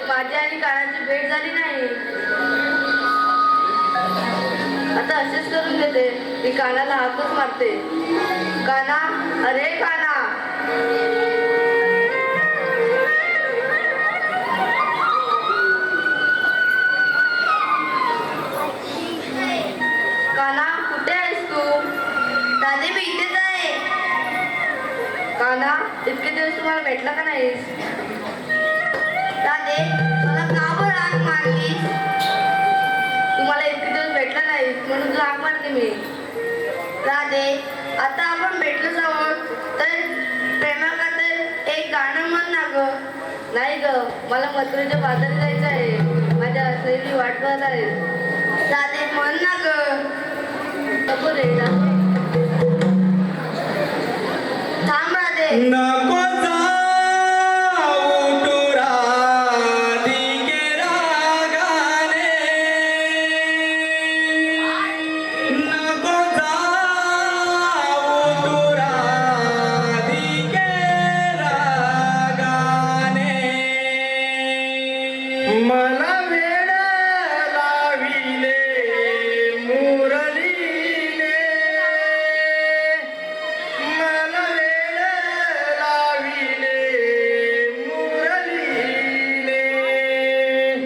माझी आणि कानाची भेट झाली नाही. आता असेच करून देते, मी कानाला हाकच मारते. काना, अरे काना. काना, कुठे आहेस तू? दादी, मी इथेच आहे. काना, इतके दिवस तुम्हाला भेटला का नाहीस? दादे, मला का बरं आग मारलीस? तुम्हाला इतके दिवस भेटला नाहीस म्हणून तुला आग मारते मी. दादे, आता आपण भेटलो आहोत तर प्रेमाबद्दल एक गाणं म्हण ना ग. नाही ग, मला मथुरेच्या बाजारी जायचं आहे. माझ्या सैली वाट पाहत आहे. दादे, म्हण ना ग. नको रे, थांब राधे. नको मला वेड लाविले मुरलीने, मला वेड लाविले मुरलीने.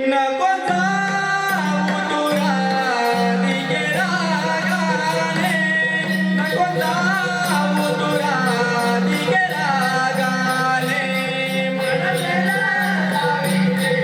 नको जाऊ तू राधिके रागाने, नको जाऊ तू राधिके रागाने. मला वेड लाविले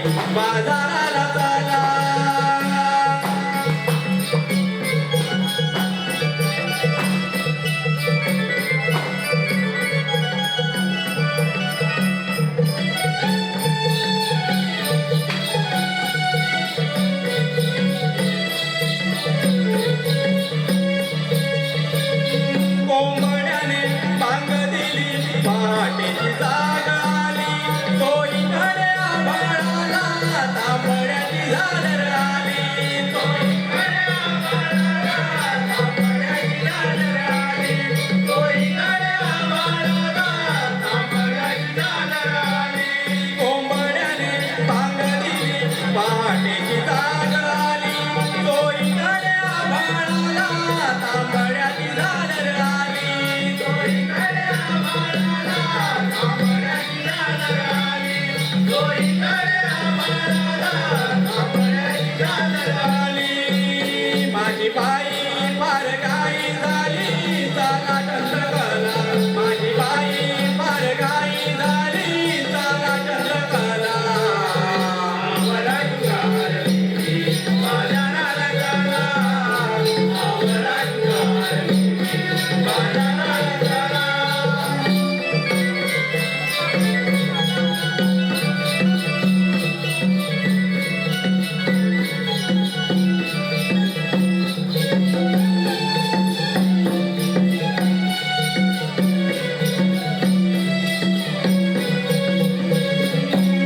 बाजाराला चला. कोंबड्याने बांग दिली पहाटेची जाग आली. तोहीकडे आभाळाला तांबड्याची झालर आली. तोहीकडे आभाळाला तांबड्याची झालर आली. तोहीकडे आभाळाला तांबड्याची झालर आली. कोंबड्याने बांग दिली पहाटेची जाग आली. तोहीकडे आभाळाला तांबड्याची झालर आली. तोहीकडे आभाळाला तांबड्याची झालर आली. तोहीकडे आभाळाला तांबड्याची झालर आली. माझी बाई फार घाई झाली चला चंद्रकला. माझी बाई फार घाई झाली चला चंद्रकला. आवरा जुगार देवी बाजाराला चला. आवरा जुगार देवी बाजाराला चला.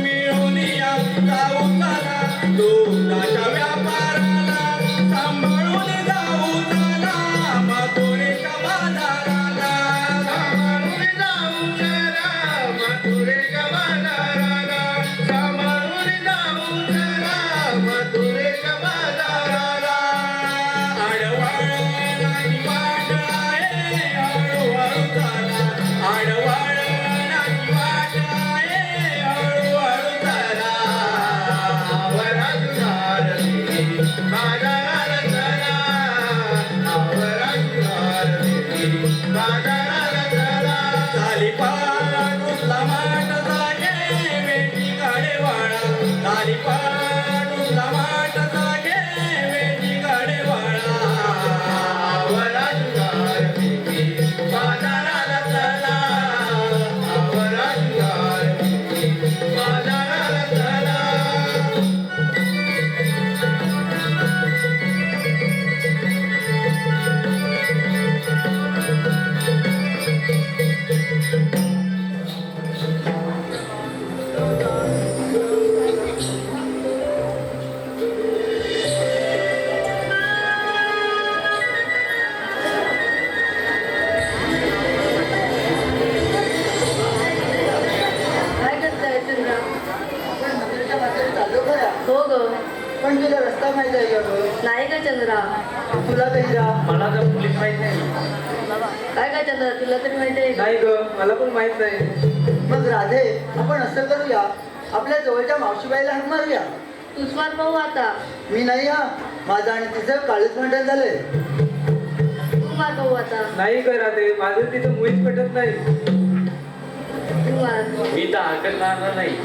मिळून या जाऊ चला दुधाच्या व्यापाराला. सांभाळून जाऊ चला मथुरेच्या बाजाराला. सांभाळून जाऊ चला मथुरेच्या बाजाराला. सांभाळून जाऊ चला मथुरेच्या बाजाराला. आडवळ नाही वाट आहे हळूहळू चला. आडवळ नाही वाट आहे हळूहळू चला. आवरा जुगार देवी बाजाराला चला. आवरा जुगार देवी बाजाराला चला. झाली पाटूसला माट जागे वेठीकडे वळा. झाली पाटूसला माट जागे वेठीकडे वळा. आवरा जुगार देवी बाजाराला चला. आवरा जुगार देवी बाजाराला चला. काय करताय चंद्रा? आपण मंदिराच्या बाजूला चाललो खरा, हो ग. पण तुला रस्ता माहिती आहे का गं? नाही का चंद्रा? तुला गैरा मला तर पोलीस माहित नाही. काय काय चंद्रा, तुला तरी माहिती आहे का? नाही ग मला पण माहित नाही. मग राधे, आपण असं करूया, आपल्या जवळच्या मावशीबाईला हाक मारूया. तूच मार पाहू आता. मी नाही हा, माझं आणि तिचं काळीच मंडळ झालंय. तू मार पाहू आता. नाही करा ते माझं तिथं मुळीच पटत नाही. तू मार. मी तर हरकत नाही.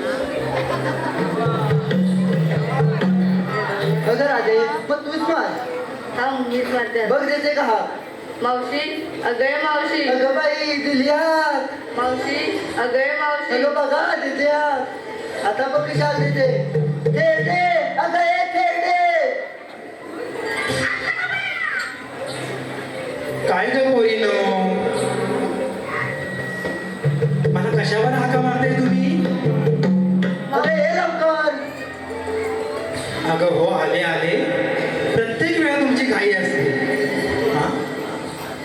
अगं राधे, मग तूच मार. थांब मीच मारते आता. बघ देते का हाक? मावशी, अगं मावशी. अगं बाई दिली हाक. मावशी, अगं मावशी. अगं बघा देते हाक. आता बघ कशा देते. खेळते अगं हे खेळते. काय ग पोरीनो, मला कशावर हाका मारते तुम्ही? अरे हे लवकर. अगं हो आले आले. प्रत्येक वेळा तुमची घाई असते. हा?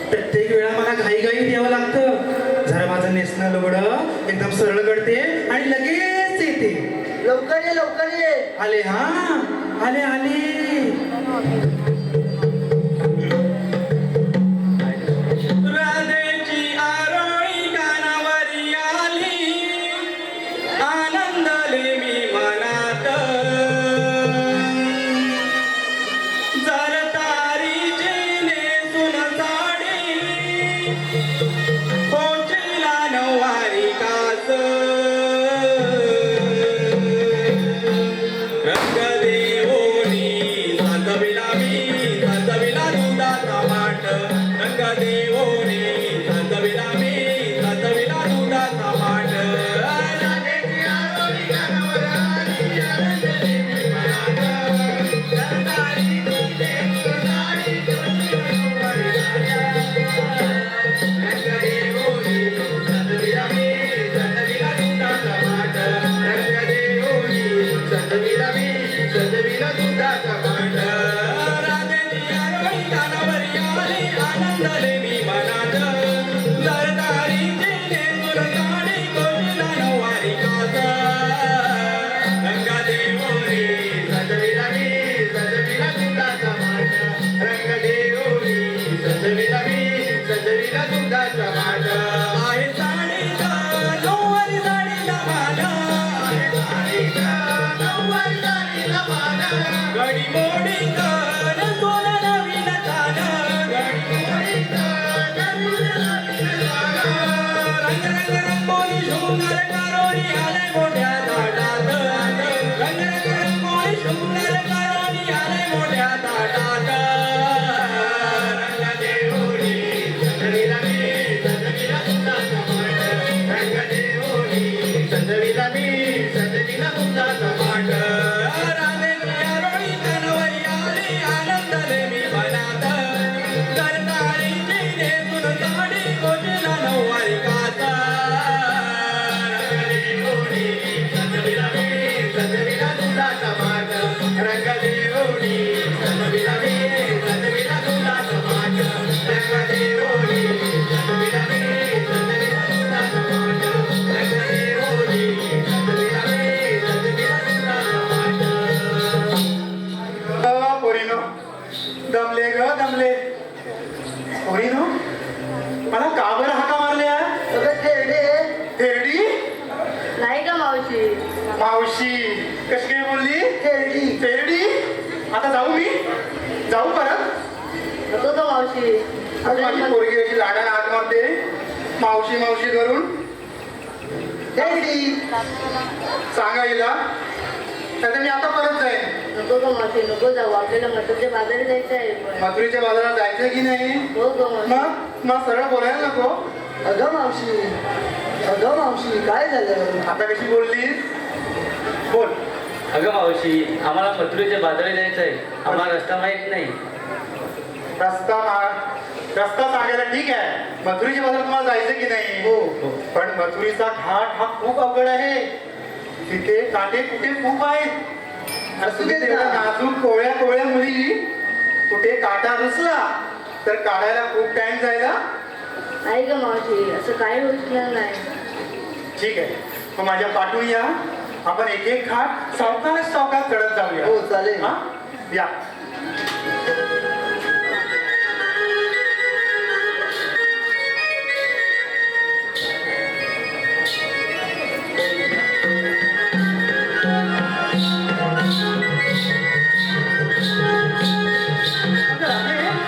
प्रत्येक वेळा मला घाई घाई द्यावं लागतं. जरा माझं नेसणं लुगडं एकदम सरळ करते आणि लगेच येते. लवकर ये लवकर ये. आले हा आले आले. राधेची आरोळी कानावरी आली. आनंदले मी मनात. जर तारीची नेसून साडी पोचला नऊवारी कास. मावशी. मावशी कशी काय बोलली? तेरडी. तेरडी. आता जाऊ मी? जाऊ परत? नको का मावशी? आज माझी पोरगी अशी लाडाने हात मारते मावशी मावशी करून. तेरडी. सांगा हिला तर मी आता परत जाईन. नको का मावशी, नको जाऊ. आपल्याला मटनच्या बाजारात जायचं आहे पण. मथुरीच्या बाजारात जायचं की नाही? हो का मावशी? मग सरळ बोलायला नको. अगं मावशी, अगं मावशी, काय झालं? आता कशी बोललीस? बोल. अगं मावशी, आम्हाला मथुरेच्या बाजारात जायचं आहे. आम्हाला रस्ता माहित नाही. रस्ता सांगायला ठीक आहे. मथुरीच्या बाजारात तुम्हाला जायचं की नाही? हो. पण मथुरीचा घाट हा खूप अवघड आहे. तिथे काटे कुठे खूप आहेत. असू देत तेवढ्या ना. नाजूक कोवळ्या मुली कुठे काटा रुसला तर काढायला खूप टाइम जायला. नाही का मावशी, असं काही होणार नाही. ठीक आहे, मग माझ्या पाठवून या. आपण एक एक घाट सावकाश चढत जाऊया. हो, चालेल. हा? या.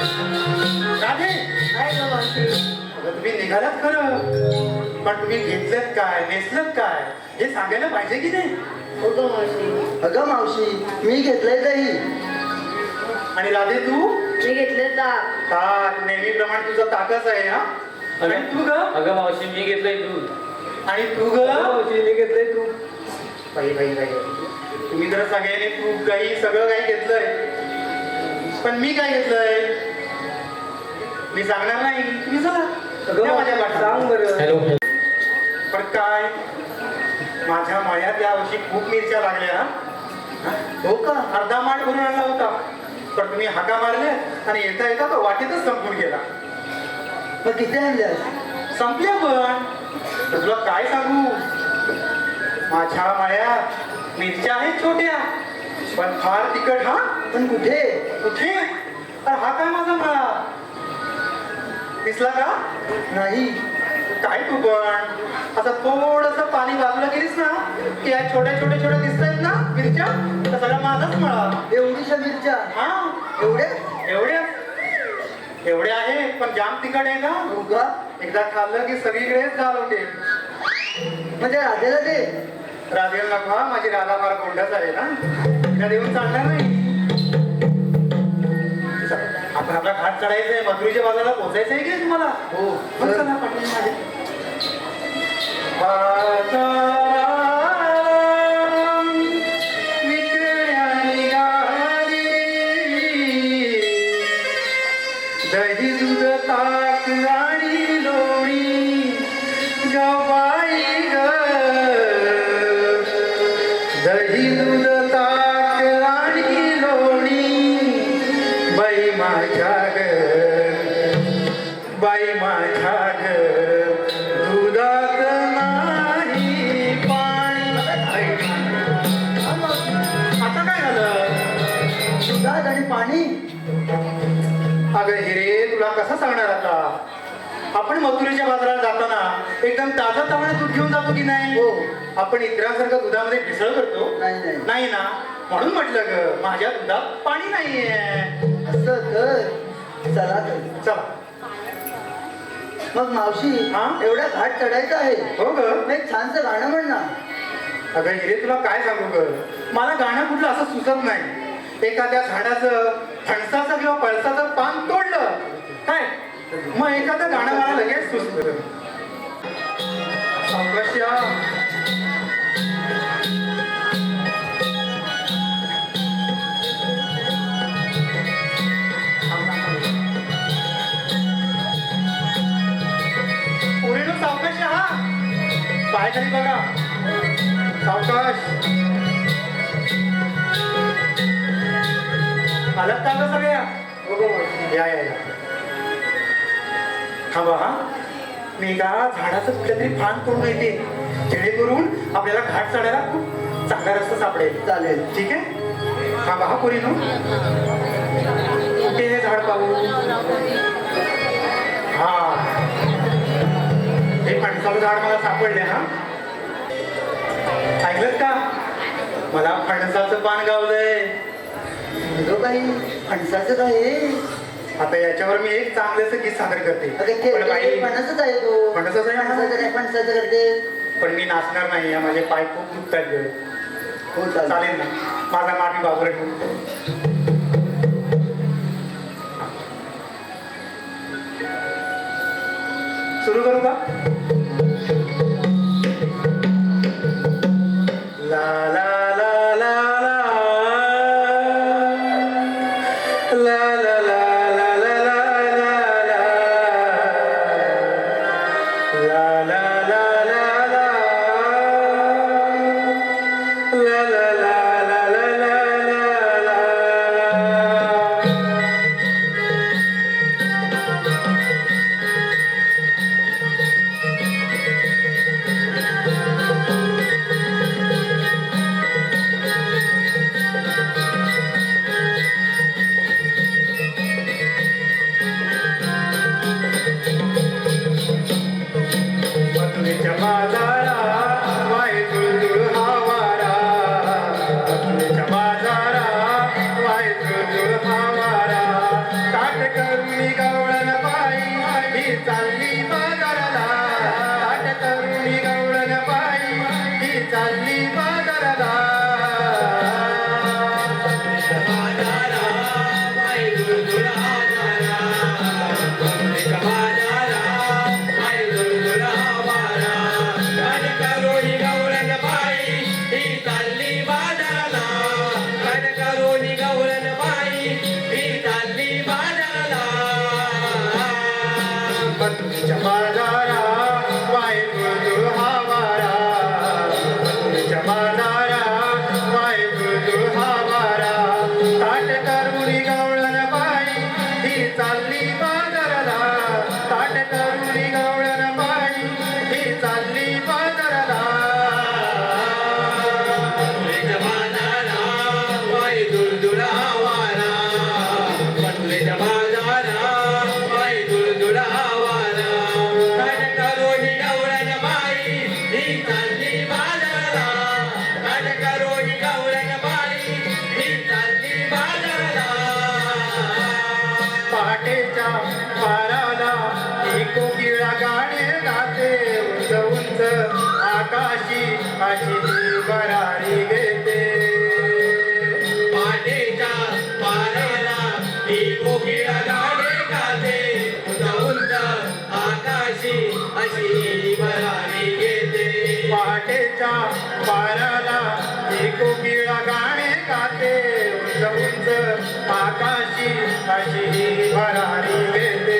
राधे, नाही का मावशी? अगं तुम्ही निघालात खरं, पण तुम्ही घेतलं काय, नेसलं काय हे सांगायला पाहिजे की नाही? हो का मावशी? अगं मावशी, मी घेतलंय दही. आणि राधे तू? मी घेतले ताक. ताक नेहमीप्रमाणे तुझा ताकच आहे. हा? आणि तू ग? अगं मावशी, मी घेतलंय दूध. आणि तू ग? अगं मावशी, मी घेतलंय दूध. बाई बाई बाई, तुम्ही तर सगळ्यांनी तूप काही सगळं काही घेतलंय, पण मी काय घेतलंय मी सांगणार नाही. तुम्ही चला अगं या माझ्या सांग पाठीवर. बरं. हॅलो. पण काय माझ्या मळ्यात यावर्षी खूप मिरच्या लागल्या. हा? हो का? अर्धा माठ भरून आणला होता, पण तुम्ही हाका मारले आणि येता येता तो वाटेतच संपून गेला. मग किती आणल्यास? संपल्या पण तुला काय सांगू, माझ्या मळ्यात मिरच्या आहेत छोट्या पण फार तिखट. हा? पण कुठे? कुठे? तर हा काय माझा मळा दिसला का नाही. काय? तू पण असं थोडस पाणी बाजूला गेलीस ना की या छोट्या दिसत आहेत ना मिरच्या, तर सगळा माझाच मळा. एवढीशा मिरच्या? हा, एवढे? एवढे आहे पण जाम तिखट आहे ना. हो का? एकदा खाल्लं की सगळीकडेच झाल होते. म्हणजे राधेला दे. राधेला नको हा, माझी राधा फार कोंडच आहे ना, तिला देऊन चालणार नाही. चला, आपण आपला घाट चढायचंय, मथुरीच्या बाजाराला पोहोचायचंय की नाही तुम्हाला? हो. मग चला पाटील माझे. विकण्यानी गाडी, दही दूध ताक आणि लोणी गवाई ग. दही दूध ताक आणि लोणी बाई माझ्या ग, बाई माझ्या ग, दुधात नाही पाणी. आता काय झालं? दुधात आणि पाणी? अगं हिरे, तुला कसं सांगणार आता. आपण मथुरेच्या बाजारात जाताना एकदम ताजा तावडा दूध घेऊन जातो की नाही? हो. आपण इतरांसारखं दुधामध्ये भेसळ करतो नाही. नाही ना, म्हणून म्हटलं ग माझ्या दुधात पाणी नाहीये. असं तर चला तर. चला. मग मावशी, हा? एवढा घाट चढायचा आहे, हो ग. मग एक छानसं गाणं म्हण ना. अगं हिरे, तुला काय सांगू ग, मला गाणं कुठलं असं सुचत नाही. एखाद्या झाडाचं फणसाचं किंवा पळसाचं पान तोडलं काय, मग एखादं गाणं मला लगेच सुचतं. सावकाश या. पोरीनो सावकाश या हा. पाय खाली बघा. सावकाश. आलात का गं सगळ्या? या या या. थांबा हा, मी का झाडाचं कुठल्या तरी पान तोडून येते, जेणेकरून आपल्याला घाट चढायला खूप चांगला रस्ता सापडेल. चालेल. ठीक आहे, थांबा हा पोरीनो. कुठे हे झाड पाहू? हा, हे फणसाचं झाड मला सापडले. हा, मला फणसाचं पान गावलंय. अगं बाई फणसाचं काय आहे? आता याच्यावर मी एक चांगलंच गीत सादर करते. अगं ते पण बाई फणसच आहे तो. फणसाचं आहे ना? फणसाचं काय फणसाचं करते? पण मी नाचणार नाही. माझे पाय खूप दुखतात गं. हो चालेल. चालेल ना? माझा माठ मी बाजूला ठेवतो. सुरू करू का? ला ला ला ला ला ला ला ला ला ला ला ला ला ला ला ला मथुरेच्या बाजारा वाय तुळतुळ हा वारा. मथुरेच्या बाजारा वाय तुळतुळ हा वारा. ताट करुणी गवळण बाई ही चालली बाजाराला. ताट करुणी गवळण बाई ही चालली बाजाराला. मथुरेच्या बाजारा वाय तुळतुळ हा वारा. मथुरेच्या बाजारा वाय तुळतुळ हा वारा. ताट करुणी गवळण बाई ही चालली बाजाराला. ताट करुणी गवळण बाई ही चालली बाजाराला. पहाटेच्या पाराला ही कोकिळा गाणे गाते. उंच उंच आकाशी अशी ती भरारी घेते. पाटेच्या पाराला ही कोकिळा गाणे गाते. उंच उंच आकाशी अशी भरारी घेते. पहाटेच्या पाराला ही कोकिळा गाणे गाते. उंच उंच आकाशी अशी ही भरारी घेते.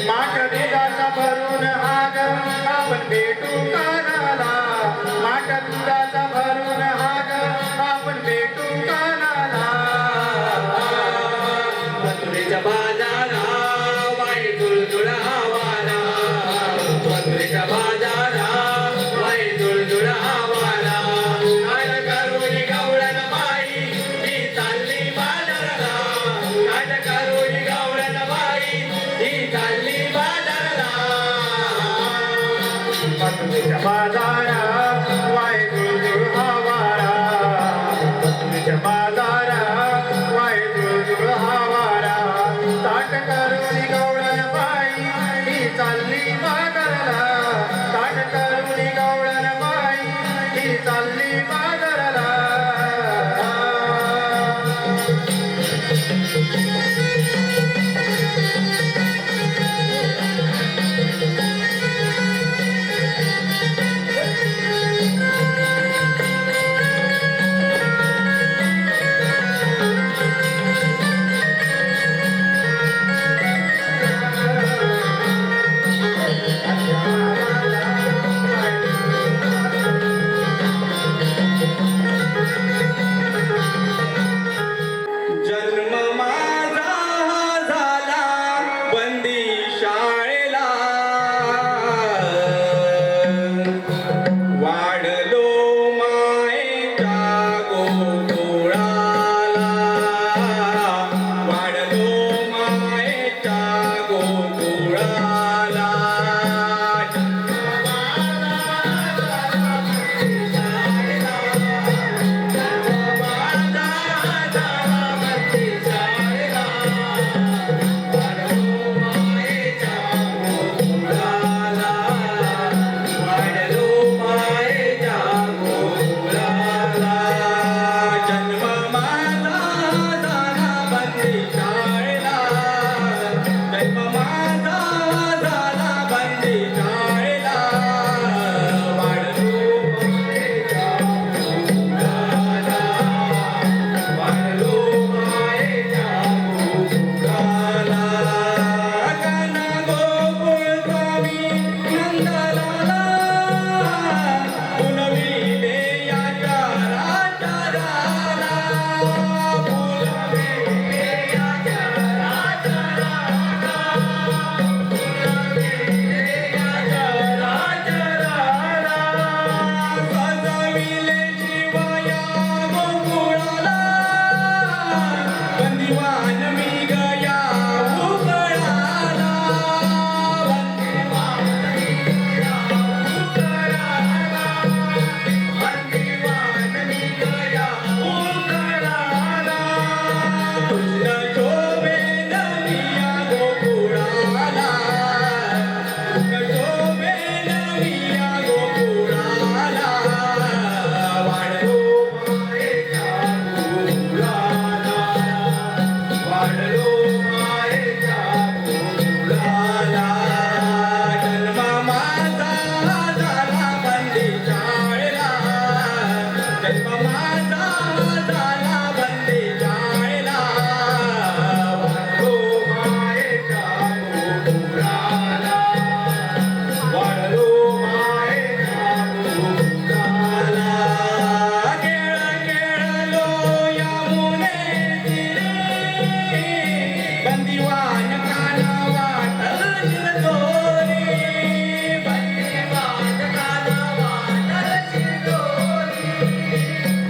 माठ दुधाचा भरून हाग आपण भेटू कानाला. माठ दुधाचा भरून हाग आपण भेटू कानाला. मथुरेच्या बाजारा वाई तुळतुळ आवारा. मथुरेच्या बाजारा वाई तुळतुळ आवारा. कान करुणी गवळण बाई ही चालली बाजाराला. कान करुणी गवळण बाई ही चालली बाजाराला. मथुरेच्या बाजारा वाय तुळतुळ जन्म माझा झाला बंदी जायला वाढलो मायेच्या गोकुळाला वाढलो मायेच्या गोकुळाला खेळ खेळलो यमुने तीरे बंदिवान काना वाटल शिरदोरी बंदिवान काना वाटल शिरदोरी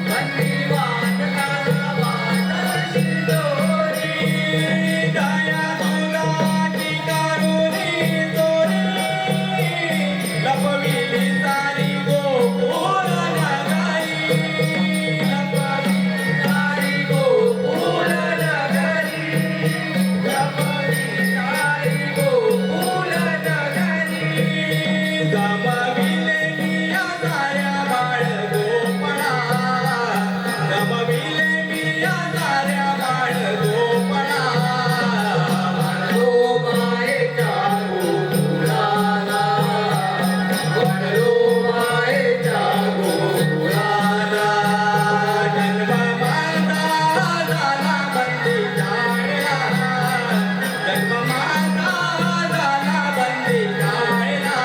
बंदिवान काना वाटल शिरदोरी दया तुलाची काढूनी दोरी लपविली सारी गोकुळ नगरी लपविली सारी गोकुळ नगरी लपविली सारी गोकुळ नगरी गमविले मिया साऱ्या बाळ गोपळा गमविले मिया साऱ्या बाळ गोपळा वाढलो मायेच्या गोकुळाला वाढलो मायेच्या गोकुळाला जन्म माझा झाला बंदी जायला जन्म माझा झाला बंदी जायला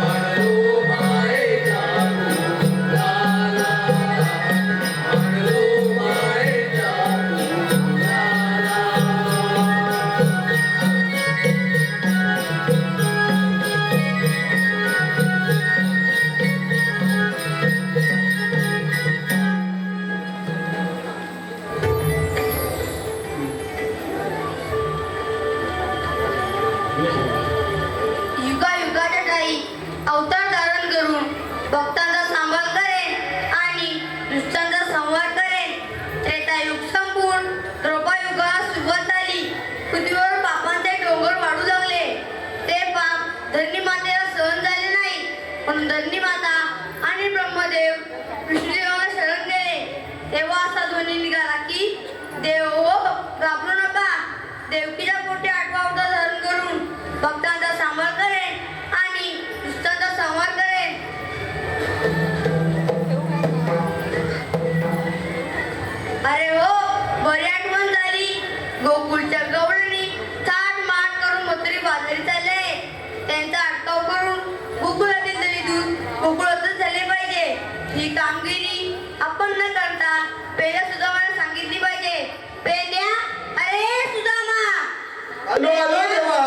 वाढलो मायेच्या गोकुळाला वाढलो मायेच्या गोकुळाला युगायुगाच्या ठाई अवतार धारण करून भक्तांचा सांभाळ करेन आणि दुष्टांचा संहार करेन. त्रेतायुग संपून द्रोपायुगाला सुरुवात झाली. पृथ्वीवर पापांचे डोंगर वाढू लागले. ते पाप धरणी मातेला सहन झाले नाही, म्हणून धरणी माता आणि ब्रह्मदेव विष्णुदेवाला शरण गेले. तेव्हा असा ध्वनी निघाला की देव हो घाबरू नका. देवकीच्या पोटी 8वा अवतार धारण करून भक्तांचा सांभाळ करेन आणि दुष्टांचा संहार करेन. अरे हो बरी आठवण झाली. गोकुळच्या गवळणी थाट माट करून मथुरी बाजारी चालले. त्यांचा अटकाव करून गोकुळातील दही दूध गोकुळातच झाले पाहिजे. ही कामगिरी आपण न करता पेल्या सुदामाला सांगितली पाहिजे. पेल्या अरे सुदामा आलो आलो देवा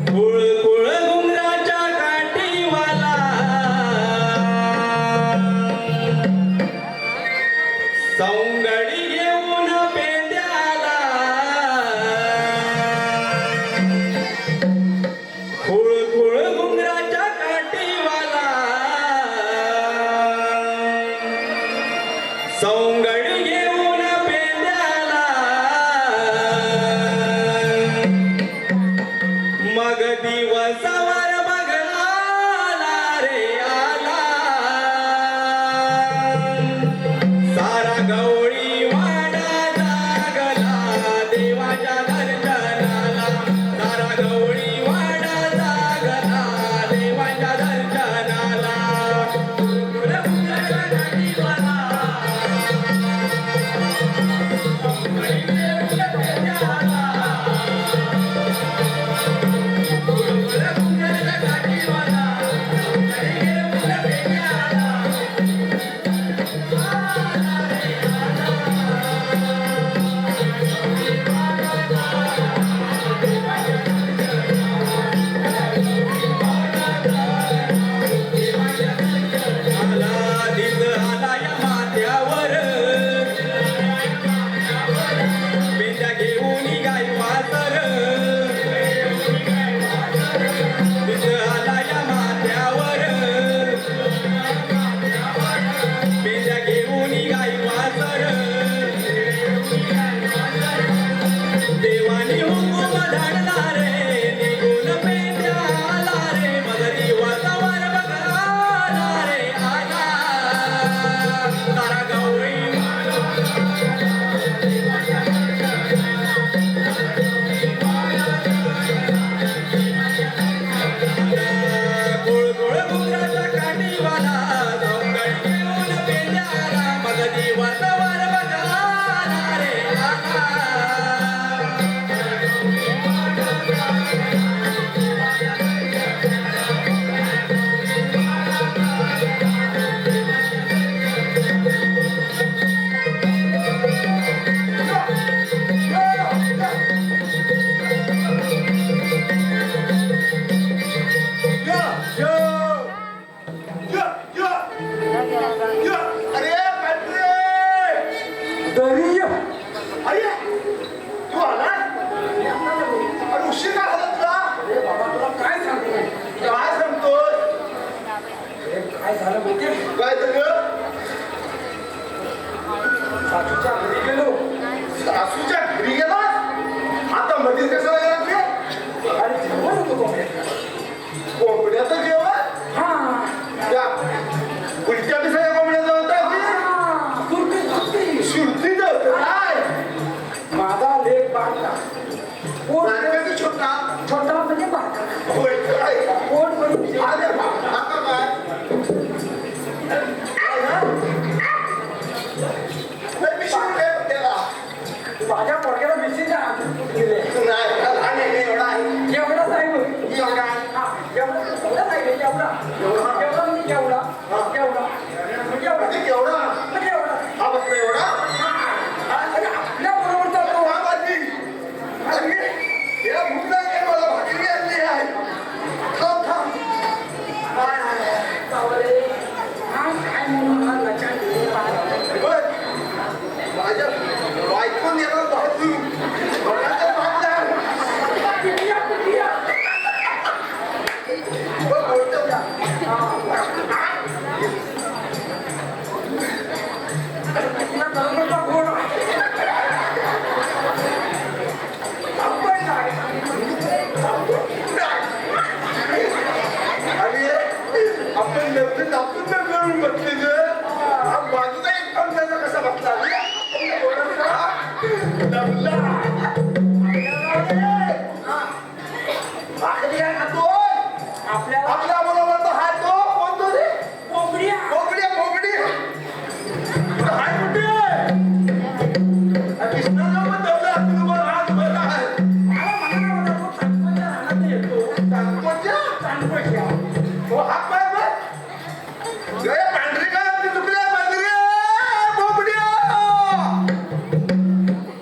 कुळ कुळ घुंगराच्या काठीवाला सौंगडी घेऊन पेंद्याला कुळ कुळ घुंगराच्या काठीवाला सौंगडी घेऊन पेंद्याला मग दिवसावर बघाला रे आला सारा गवळी वाडा जागला देवाच्या दर्शनाला सारा गवळी वाडा जागला देवाच्या दर्शनाला कुळ एवढा एवढा पाहिजे एवढा एवढा म्हणजे एवढा एवढा म्हणजे एवढा म्हणजे केवढा म्हणजे एवढा हा बघतो एवढा अरे आपल्या बरोबरचा तो हा बाजी अरे या मुला काय मला भाकरी आणली आहे थांब थांब काय आहे सावरे हा काय म्हणून हा लक्षात ठेव. बघ, माझ्या बायकोन याला भाजू बघायचं भागला पिटिया पिटिया बघ बोलतो का आपल्या बरोबरचा कोण आहे आपण काय अरे आपण लग्न आपण मिळून बसले ग हा बाजूला एक पण त्याचा कसा बसला आपल्याला आपल्या बरोबर तो हात तो कोणतो रे कोंबड्या बोबडी बोबडी हाय कुठे कृष्णाला पण दवला तुम्ही हात बघा मला म्हणाला होता तो चांगल्या रानात येतो कोणत्या चांगल्या हो हात पाय बघ गया पांढरी का ती दुखल्या पांढरी बोबडी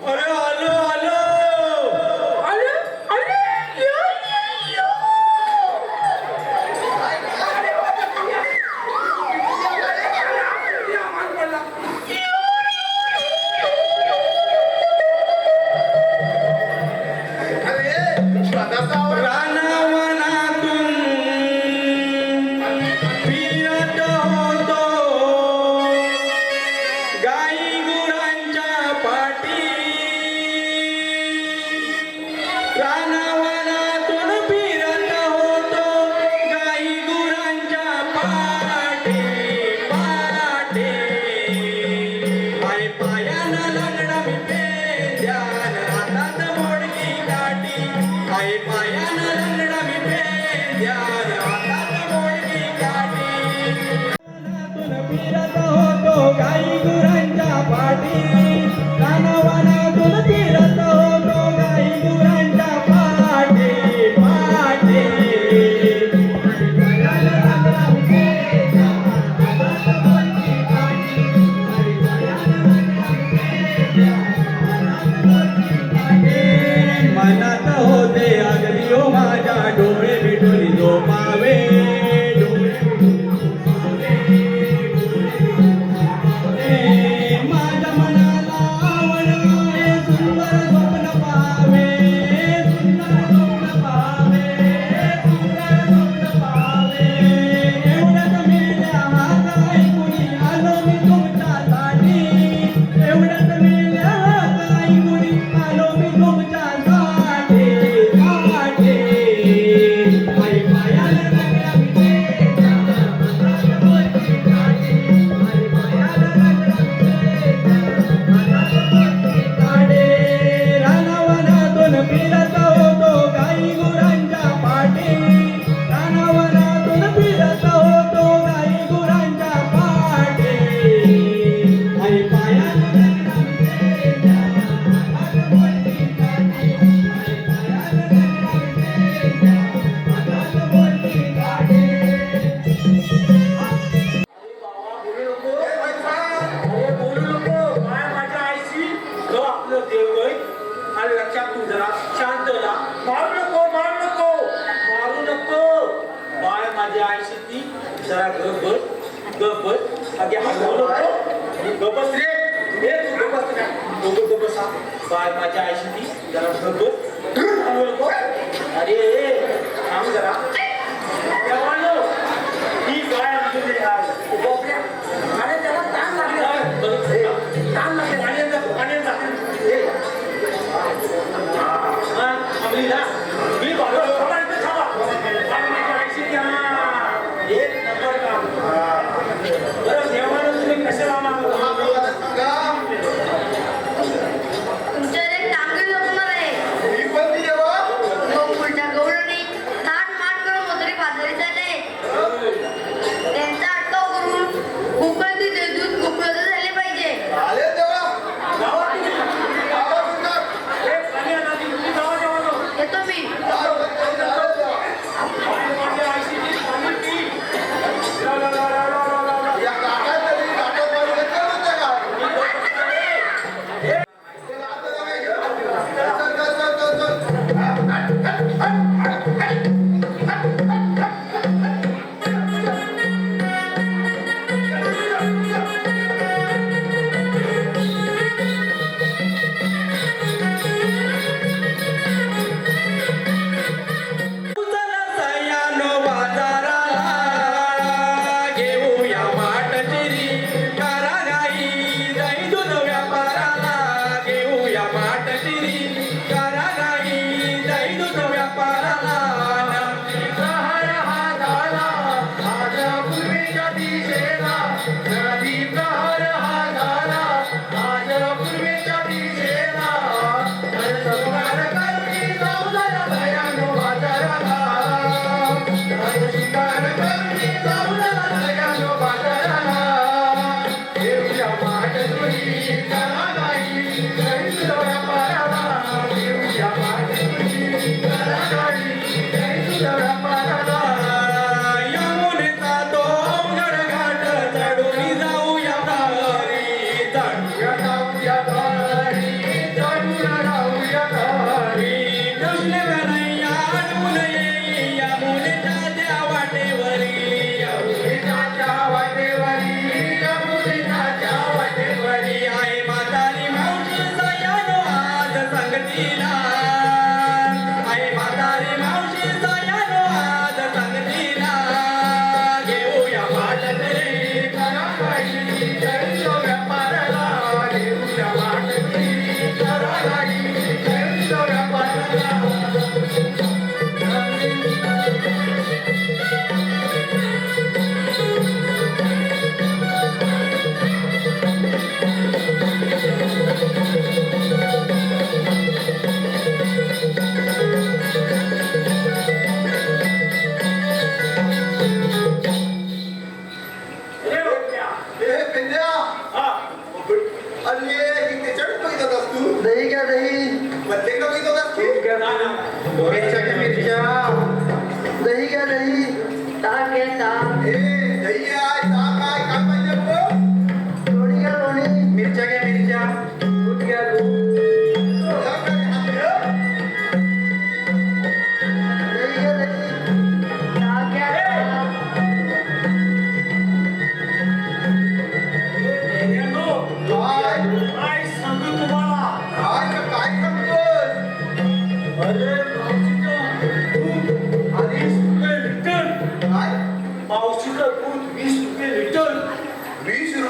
अरे आलो आलो अरे अरे यो यो अरे स्वतःचा आवाज रानावनातून फिरत होतो गाई गुरांच्या पाठी रानावनातून फिरत होतो गाई गुरांच्या पाठी पाठी पाय पायानं लंगडा मी पेंद्यान हातात मोडकी काठी पाय पायानं लंगडा मी पेंद्यान हातात मोडकी काठी रानातून फिरत होतो गाई गुरांच्या पाठी रानावनातून फिरत होतो गाई गुरांच्या पाठी पाठी मनात होते अगदी ओ माझ्या डोळे मिटून झोपावे डोळे माझ्या मनाला आवड आहे सुंदर स्वप्न पाहावे सुंदर स्वप्न पाहावे सुंदर स्वप्न पाहावे एवढ्यात मेल्या हात ऐकुनी आलो मी तुमच्यासाठी एवढ्यात मेल्या हात ऐकुनी आलो मी तुमच्यासाठी साठी आई पायाला लागला मी तेजा मनात बोलती काढी आई पायाला लागला मी तेजा मनात बोलती काढी रानावनातून फिरत होतो गाई गुरांच्या पाठी रानावनातून फिरत होतो गाई गुरांच्या पाठी आई पायाला लागला मी तेजा मनात बोलती काढी आई पायाला लागला मी तेजा मनात बोलती काढी अरे बोलू नको काय माझ्या आईशी जो आपलं देवगय आणि लक्षात तू जरा शांत जा मारू नको बाळ माझ्या आईशी ती जरा गप बस अगे हलवू नको गप बस रे हे तू गप बस रे दोघं गप बसा बाळ माझ्या आईशी ती जरा गप बस हलवू नको अरे थांब जरा देवानो ही गाय आमची दे आज बापरे अरे त्याला ताण लागला ताण लागले पाण्याचा आपली ना मी थांबा एक नंबर काम बरं देवानं तुम्ही कशाला मागवता तुमच्यावर एक चांगली स्वप्न आहे ही पण ती देवा गोकुळच्या गौरणी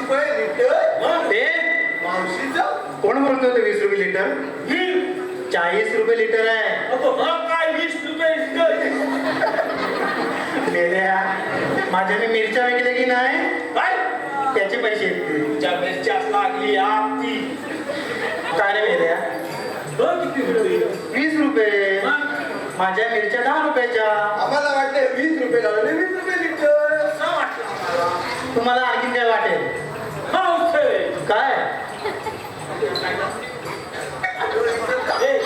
रुपये लिटर मग ते मावशीचं कोण म्हणतो ते 20 रुपये लिटर? ही 40 रुपये लिटर आहे. अगं मग काय 20 रुपये लिटर मेल्या माझ्या मी मिरच्या विकल्या की नाही काय त्याचे पैसे येतील. तुझ्या मिरच्या लागली आपली काय रे मेल्या? बघ किती रुपये 20 रुपये. मग माझ्या मिरच्या 10 रुपयाच्या. आम्हाला वाटलं 20 रुपये लावले 20 रुपये लिटर असं वाटलं आम्हाला. तुम्हाला आणखीन काय वाटेल? मावशे काय? ए,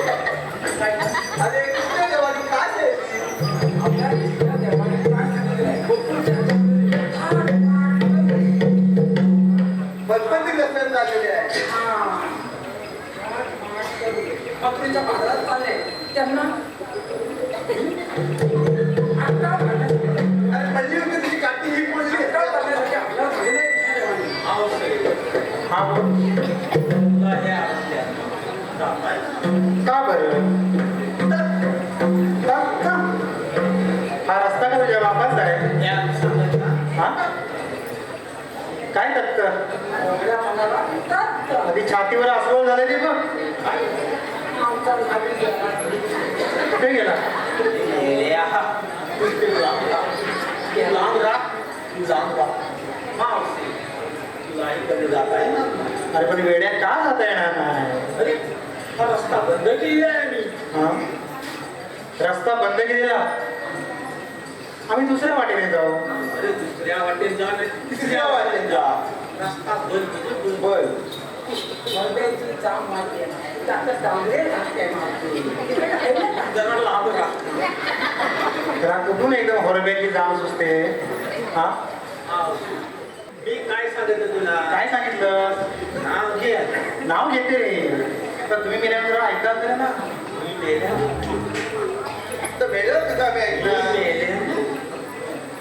अरे कृष्ण देवानी काय आहे? पद्मती लक्षण झालेली आहे बकरीच्या बाजारात चालले त्यांना अरे पहिली होती तुझी काठी ही पडली करण्यासाठी आपल्याला झालेलं आहे देवाने. मावशे हा बोल. तुला हे आवडल्या. का बरं? का? हा रस्ता का तुझ्या बापाचा आहे? या सांगायचं. हा? काय तक्क? एवढ्या मनाला येतात. आधी छातीवर अस्वल झालेली बघ. आमचा झाली कुठे गेला? या. तू लांब राह. तू जाऊन राह. मावशे तुला इकडे जाता येणार अरे पण वेड्या का जाता येणार नाही? अरे हा रस्ता बंद केलेला आहे मी हा? रस्ता बंद केलेला. आम्ही दुसऱ्या वाटेने जाऊ. अरे दुसऱ्या वाटेत जा नाही तिसऱ्या वाटेत जा रस्ता बंद म्हणजे बंद. बर मर्द्याची जाम मारते त्याचं डांबरे रस्ते मारते जरा लांब राह. जरा कुठून एकदम होरब्याची जाम सुचते. हा? मावशे, मी काय सांगितलं तुला काय सांगितलं? नाव घे नाव घेते रे. तर तुम्ही मेल्या जरा ऐका तरी ना. मी मेल्या तर वेगळं तुझा मी बॅग मेल्या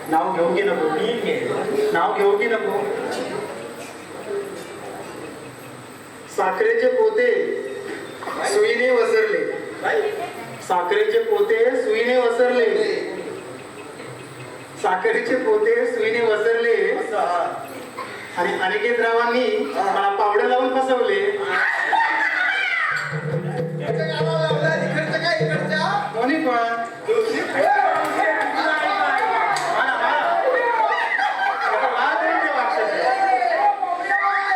नाव घेऊ की नको? मी मेल्या नाव घेऊ की नको? साखरेचे पोते सुईने वसरले. काय साखरेचे पोते सुईने वसरले. साखरेचे पोते सुईने वसरले आणि अनिकेतरावांनी मला पावडं लावून फसवले. इकडचं काय इकडच्या कोणी पण दोन्ही पण. मला- आता मला तरी ते वाटतं. असं काय झाले?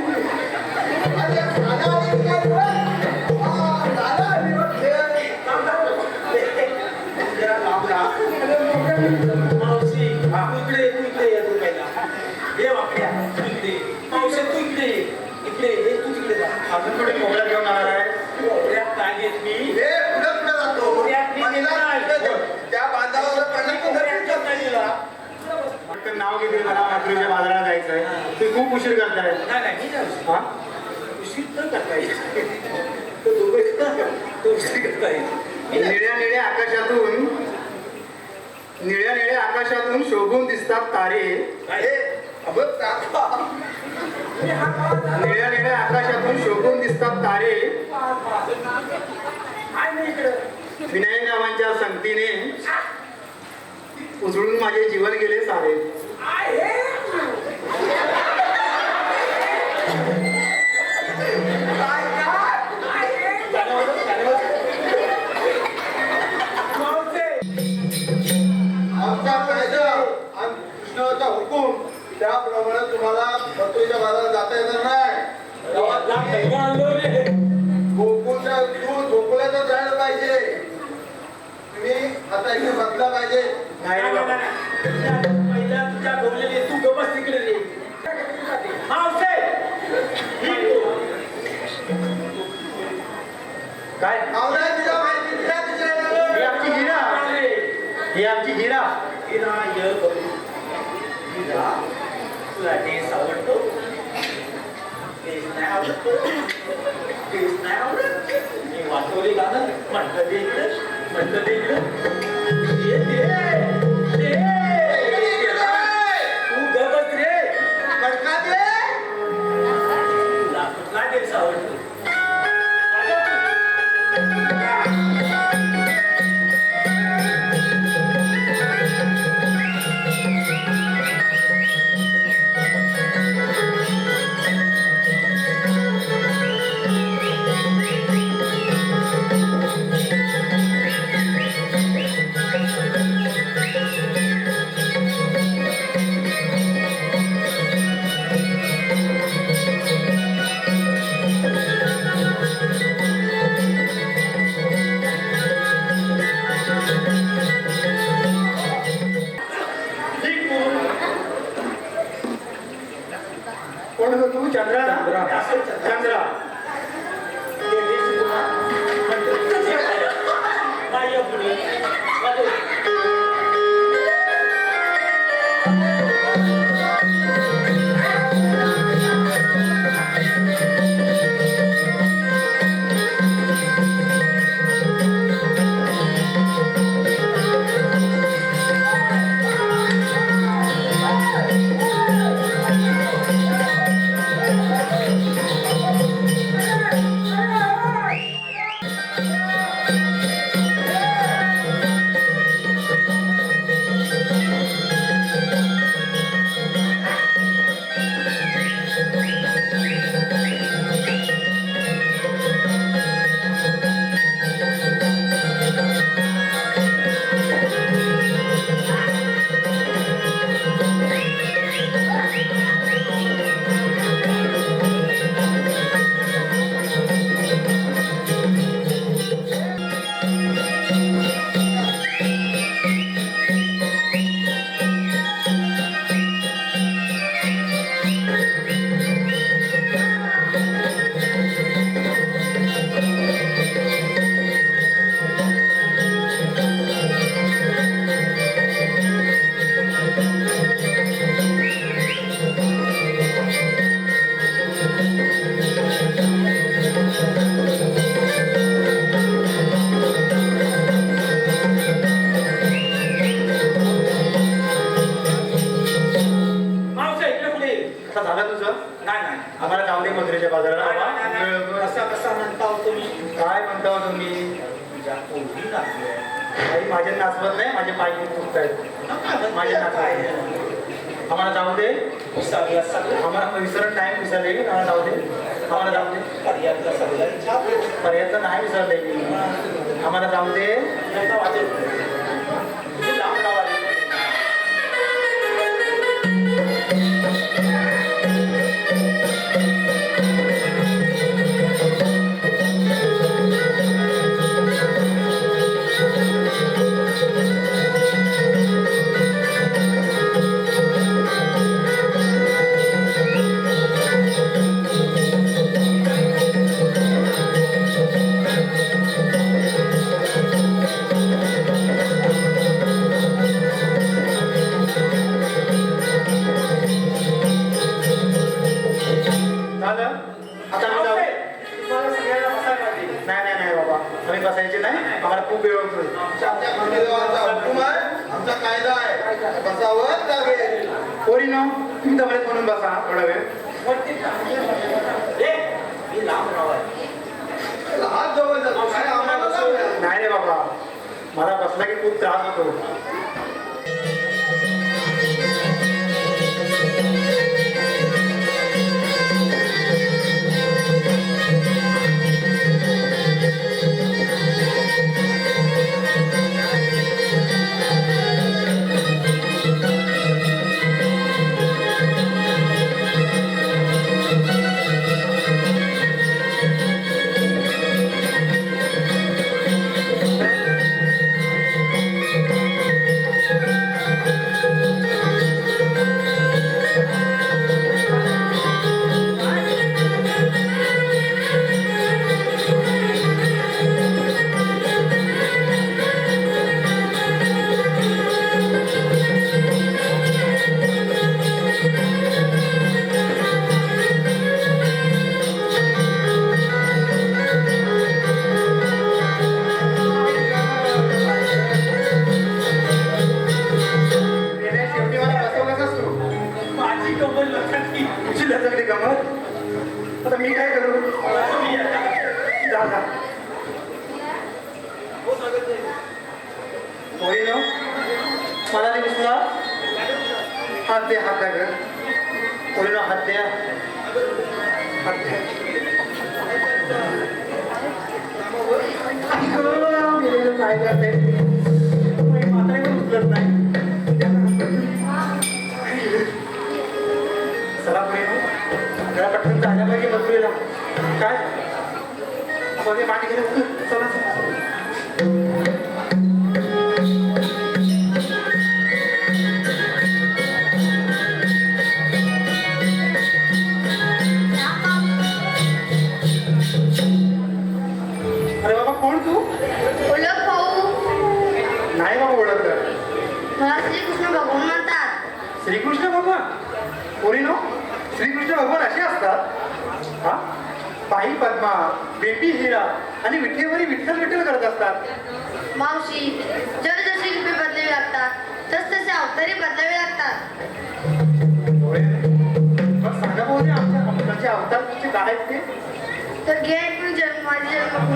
अरे दादा आली काय रे? हा, दादा आली वाटते. जरा लांब राह. मावशी तू इकडे ये तू पहिला ये वाकड्या तू इकडे मावशी तू इकडे ये. इकडे ये तू तिकडे जा अजून कुठे मोकळा घेऊन आला आहे? कोपऱ्यात काय घेत मी हे पुढं जातो. पुढ्यात मी पहिला नेणार. पुढं जा. त्या बांधावर पडला की घरी जात नाही तिला. पटकन नाव घेते मला मात्रूच्या बाजारात जायचंय. तुम्ही खूप उशीर करताय. नाही नाही मी जाऊ हा? उशीर न करता येईल तो दोघं तो उशीर करता येईल निळ्या निळ्या आकाशातून निळ्या निळ्या आकाशातून शोभून दिसतात तारे. काय अबं काका. निळ्या निळ्या आकाशातून शोभून दिसतात तारे. काय नाही इकडं विनायकरावांच्या संगतीने उजळून माझे जीवन गेले सारे. आहे आमचा कायदा आणि कृष्णाचा हुकूम त्याप्रमाणे तुम्हाला मथुरेच्या बाजारात जाता येणार नाही. गोकुळच्या दूध गोकुळाचं जायला पाहिजे. तुम्ही आता इथे बसला पाहिजे. नाही रे बाबा. पहिला तुझ्या बोललेली तू गबस तिकडे रे मावशे काय? आवडा तुझ्या माहिती दिल्या ही तुझ्या आमची हिरा. ही आमची हिरा. तुला टेस्ट आवडतो टेस्ट नाही आवडतो टेस्ट नाही आवडत मी वाचवली गाणं म्हणतं ते इकडं म्हणतं ते इकडं दे, दे, दे. तू गबस रे पटका दे. तुला कुठला टेस्ट आवडतो कोण ग तू? चंद्रा ना? चंद्रा. माझ्या पुढे मावसा इकडे पुढे आता झालं तुझं? नाही नाही आम्हाला जाऊ दे मथुरेच्या बाजाराला बाबा. कसा कसा म्हणता हो तुम्ही काय म्हणता हो तुम्ही? तुझ्या पोटी लागली काही माझे नाचवत नाही, माझे पाय दुखत आहेत. माझे नाचवत आम्हाला जाऊ दे. सगळं सगळं आम्हाला विसरत नाही विसरले. आम्हाला जाऊ दे. आम्हाला जाऊ दे. पर्यातला सगळं छाप पर्यंत नाही विसरले मी. आम्हाला जाऊ दे. नका वाटेल तुम्ही लांब लावाले झालं? आता मी जाऊ. तुम्हाला सगळ्यांना बसायला पाहिजे नाही नाही नाही बाबा, आम्ही बसायचे नाही. आम्हाला खूप वेळ होतोय. आमच्या खंडेदेवाचा हुकूम आहे, आमचा कायदा आहे. बसावं लागेल. पोरीनो, तुम्ही जवळ म्हणून बसा थोडा वेळ. मी लांब राहायला हात जवळ जातो काय आम्हाला जाऊया. नाही रे बाबा, मला बसला की खूप त्रास होतो. शेवटी मला बसवलाच तू. माझी कमल लक्षात घे. तुझी लचकली कमर. आता मी काय करू? जा जा. पोरीनो, मला नाही विसरला. हात दे, हात द्या. पोरीनो, हात द्या. हात द्या. काय करते? म्हातारे पण उचलत नाही. चला पोरीनो, जरा पटकन जायला पाहिजे मथुरेला. काय मध्ये पाणी घेऊन चला. श्रीकृष्ण भगवान पोरीनो, श्रीकृष्ण भगवान असे असतात हा बाई पद्मा, बेबी हिरा आणि विठ्ठेवरी विठ्ठल विठ्ठल करत असतात. मावशी जसजशी रूपे बदलावी लागतात तसतसे अवतारी बदलावे लागतात. मग सांगा भाऊ आमच्या अमृताचे अवतार तुमचे काय आहेत ते? तर घे ऐकून माझी जन्म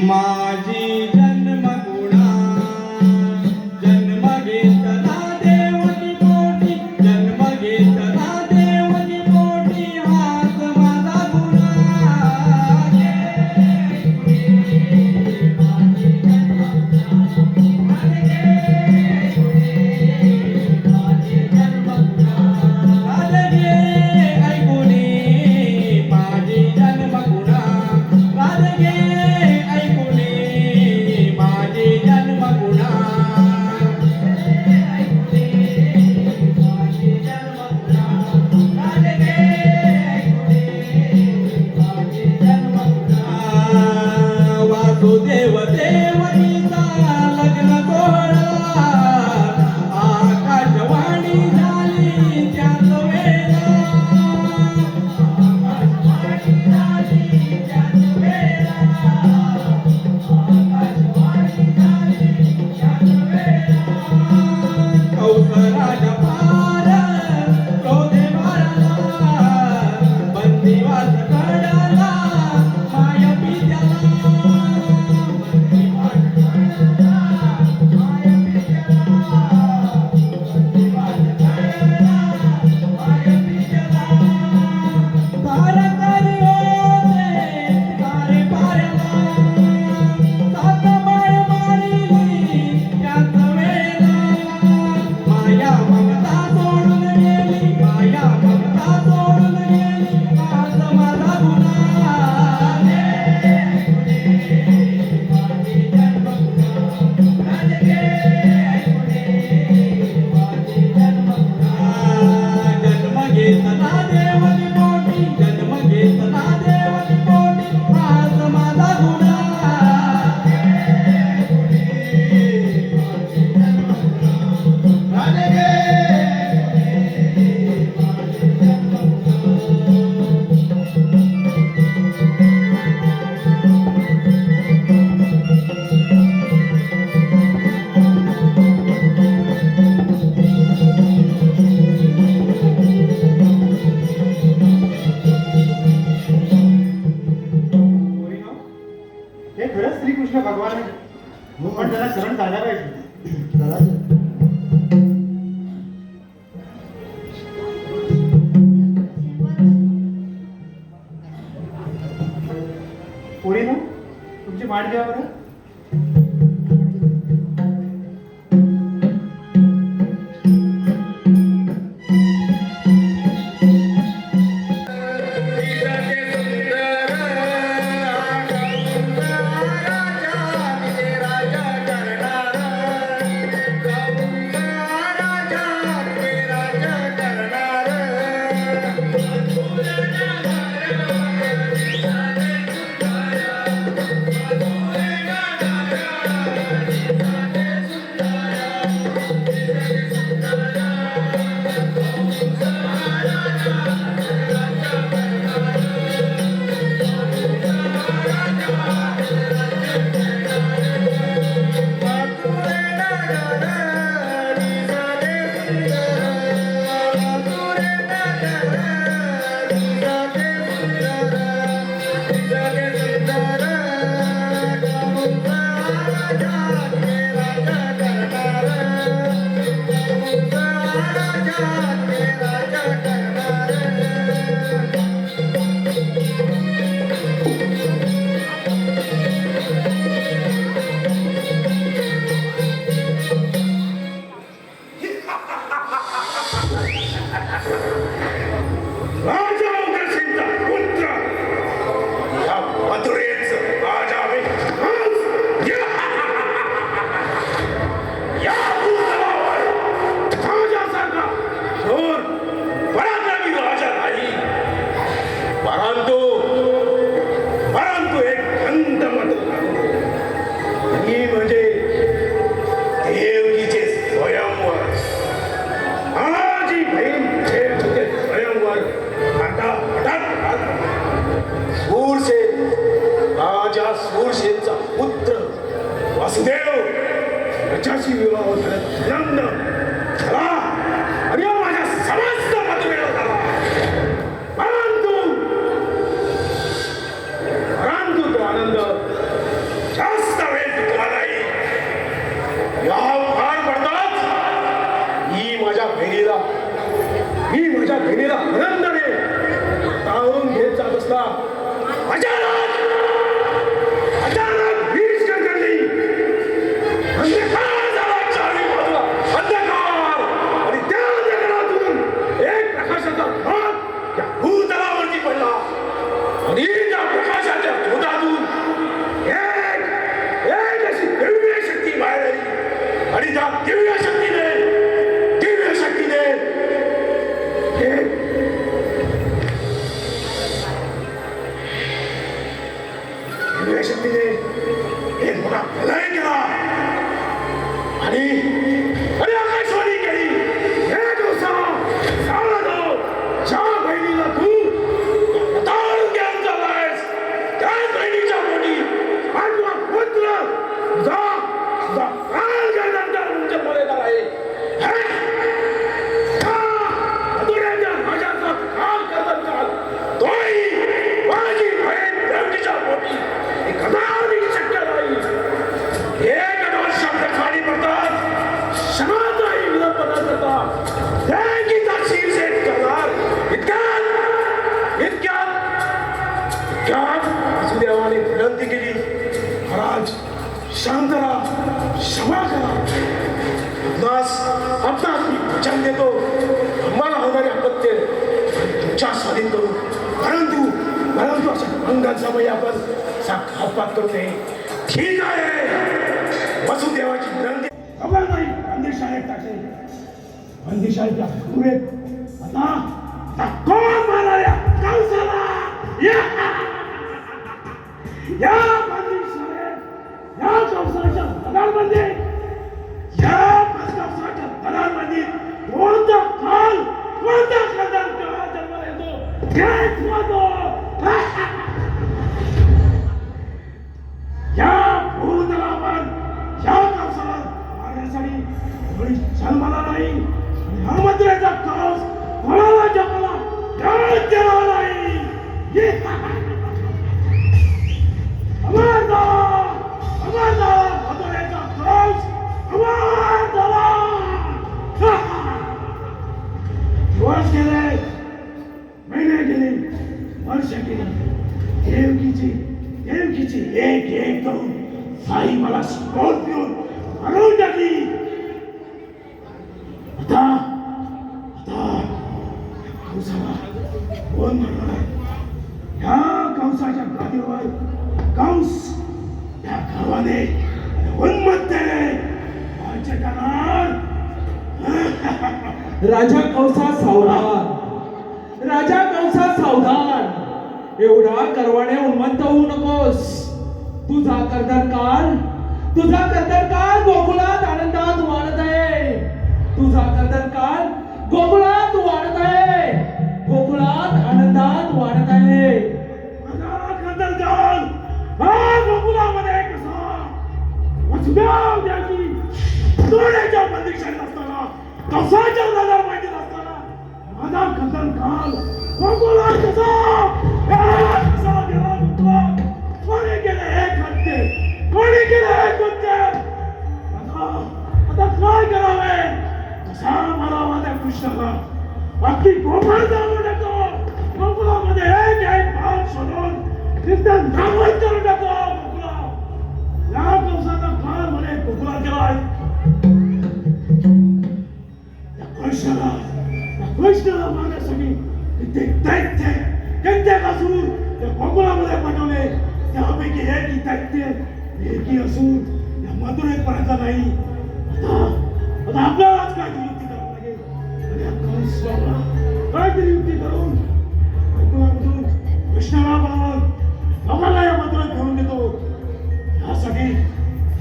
माझी जन्मगुणा जन्म घेतला देवकी पोटी जन्म घेतला देवकी पोटी हाच माझा गुणा देव देवनीचा लग्न सोहळा आकाशवाणी झाली त्याच वेळा आकाशवाणी झाली त्याच वेळा आकाशवाणी झाली त्याच वेळा कौसराज पार क्रोधे मारला बंदिवास कडाला माया पित्याला हे खरंच श्रीकृष्ण भगवान आहे. पण त्याला शरण झाला पाहिजे. पोरीनो, तुमची माठ घ्या बरं. राजा वसुदेव याच्याशी विवाह झाला झाला आणि माझ्या समस्त मतभेद झाला. परंतु तो आनंद जास्त वेळ टिकला नाही. या फार पडताच मी माझ्या बहिणीला आनंदाने तारून घेत जात असता अचानक वीज कडकडली. अंधकार झाला चारी बाजूला, अंधकार. आणि त्या अंधकारातून एक प्रकाशाचा भाग त्या भूतलावरती पडला आणि त्या प्रकाशाच्या शोधातून एक अशी दिव्य शक्ती बाहेर आली. आणि त्या दिव्य शक्तीने एक मोठा प्रलय केला आणि आकाशवाणी केली. हे दिवसा सावध, ज्या बहिणीला तू तारून घेऊन चाललायस त्याच बहिणीच्या पोटी माझा पुत्र तुझा काळ गेल्यानंतर तुमच्या मर्यादा आहे. माझ्याचा काळ करत चाल तोही माझी बहीण देवकीच्या पोटी कदापि शक्य नाही. एक दोन शब्द खाली पडतात, क्षणाचाही विलंब न करता देवकीचा शिरसेट करणार. इतक्यात वसुदेवाने विनंती केली, महाराज शांत राहा, क्षमा करा. आपणास मी वचन देतो आम्हाला होणारे अपत्य तुमच्या स्वाधीन करू. परंतु अशा अंगांसमयी आपण घातपात करू नये. ठीक आहे. वसुदेवाची विनंती खबर नाही. बंदिशाळेत टाकले. बंदिशाळेच्या पुरेत आता कोण मारणाऱ्या कंसाला या बंदिशाळेत या कंसाच्या दलालमध्ये कोणता काल जन्माला येतो हेच महत्व. या भूतलावर या कंसाला मारण्यासाठी कोणी जन्माला नाही. हा मंत्र्याचा कंस कोणाला जन्माला देवा नाही. मथुरेचा कंस अमर झाला. दिवस गेले, महिने गेले, वर्ष गेली. देवकीची एक एक करून साई मला शिकवून देऊन हरवून टाकली. आता कंसाला कोण मारणार? ह्या कंसाच्या गादीवर कंस त्या गर्वाने उन्मत्तेने राज्य करणार. राजा कंसा सावधान. एवढा गर्वाने उन्मत्त होऊ नकोस. तुझा कर्दर काल गोकुळात आनंदात वाढत आहे. तुझा कर्दर काल गोकुळात वाढत आहे. गोकुळात आनंदात वाढत आहे. माझा कर्दर काल हा गोकुळामध्ये कसा वसुदेव देवकी दोन्हीच्या बंदिशात असताना कंसाच्या नजर माहिती असताना माझा कर्दर काल गोकुळात कसा गेला गोकुळात. कोणी केलं हे कृत्य? आता काय करावे? कसा मारावा त्या कृष्णाला? अगदी गोपाळ जाऊन टाको. गोकुळामध्ये एक भाग शोधून तिथं नामत करून टाको. गोकुळा या कंसाचा काळ म्हणे गोकुळात गेलाय. कृष्णाला मारण्यासाठी दैत्य असून त्या गोकुळामध्ये पाठवले. त्यापैकी एकी असून त्या मथुरेत पर्यंत नाही. आता आपल्यालाच काहीतरी युक्ती करावं लागेल. आणि या कंसाला काहीतरी युक्ती करून गोकुळामधून कृष्णाला बनवून लोकांना या मथुरेत घेऊन देतो.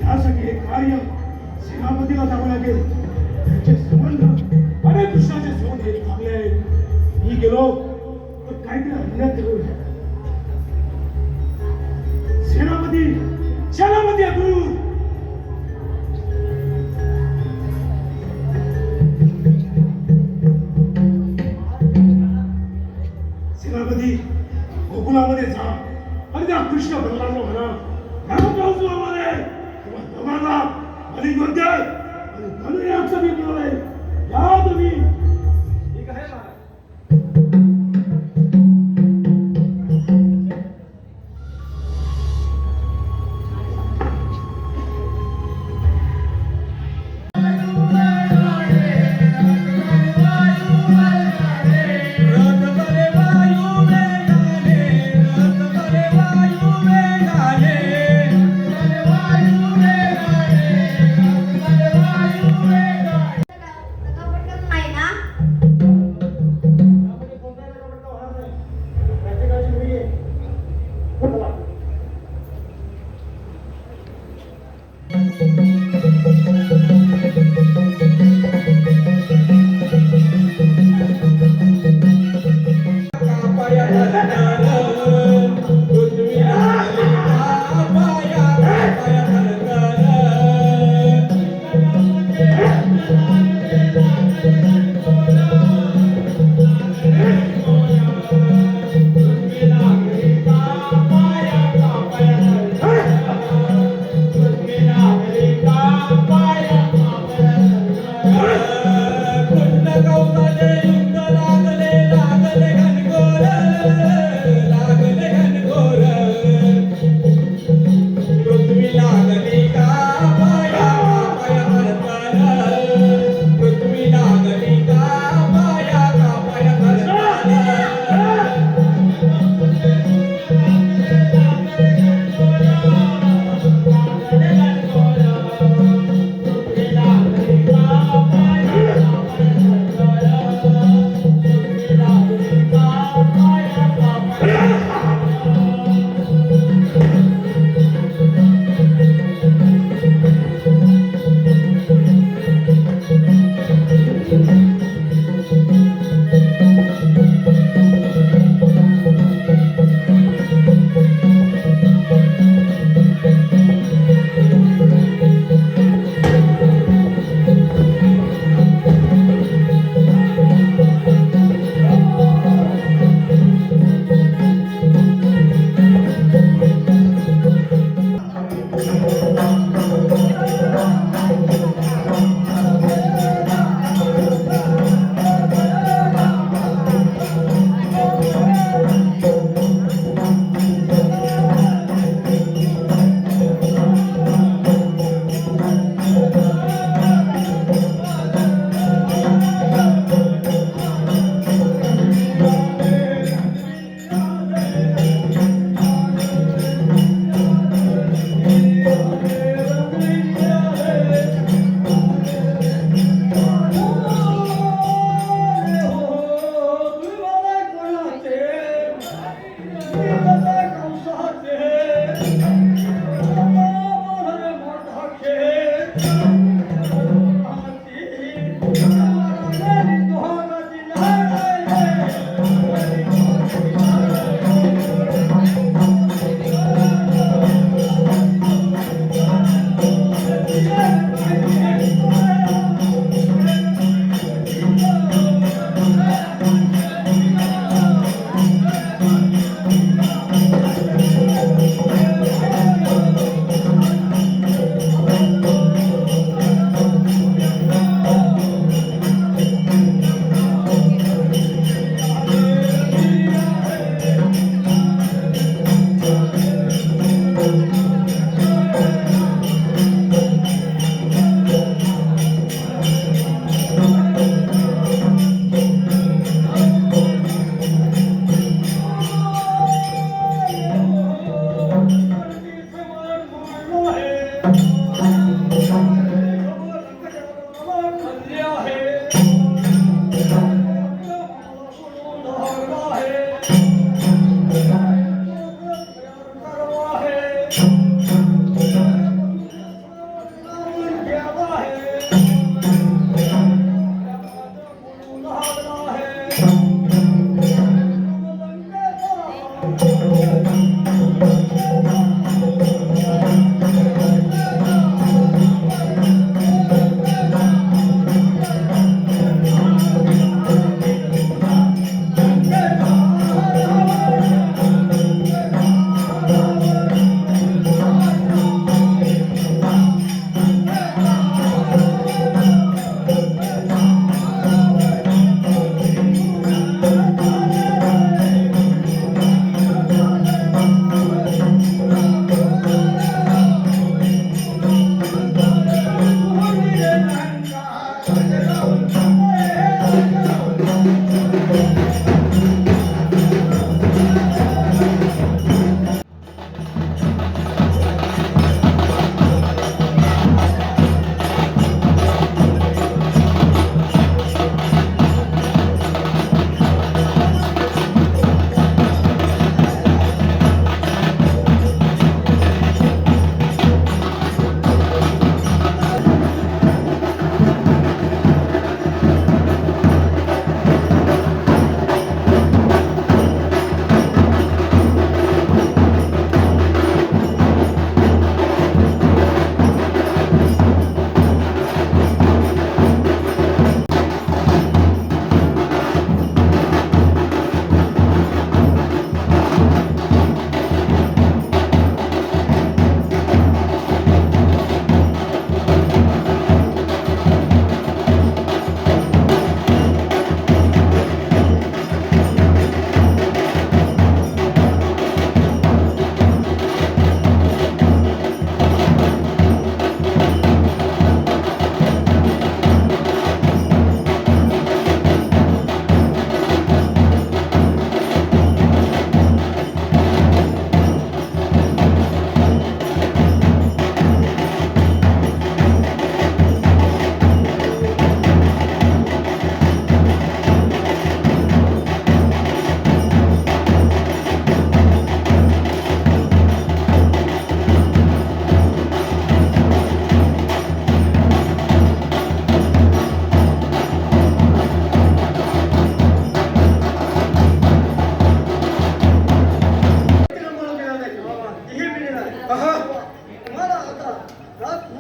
यासाठी हे कार्य सेनापतीला जावं लागेल. त्यांचे संबंध अनेक कृष्णाचे संबंध हे चांगले आहेत. मी गेलो तर काहीतरी अन्याय करू. सेनापती दूर आहे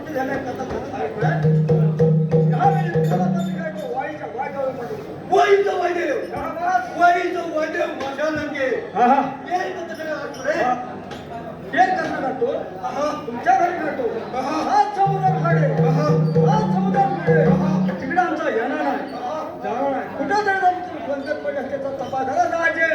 मोठे झाले आता यावेळी तुम्हाला पत्रिका येतो वाईच्या वाजवमध्ये वाईचं वाजव वाईचं वाजव माझ्या लंगे हे कसं काढतो तुमच्या घरी काढतो हा समुद्र खाडे हा समुद्र खाडे तिकडे आमचा येणार नाही जाणार नाही कुठं जाणार बंदर पडले त्याचा तपास झाला राजे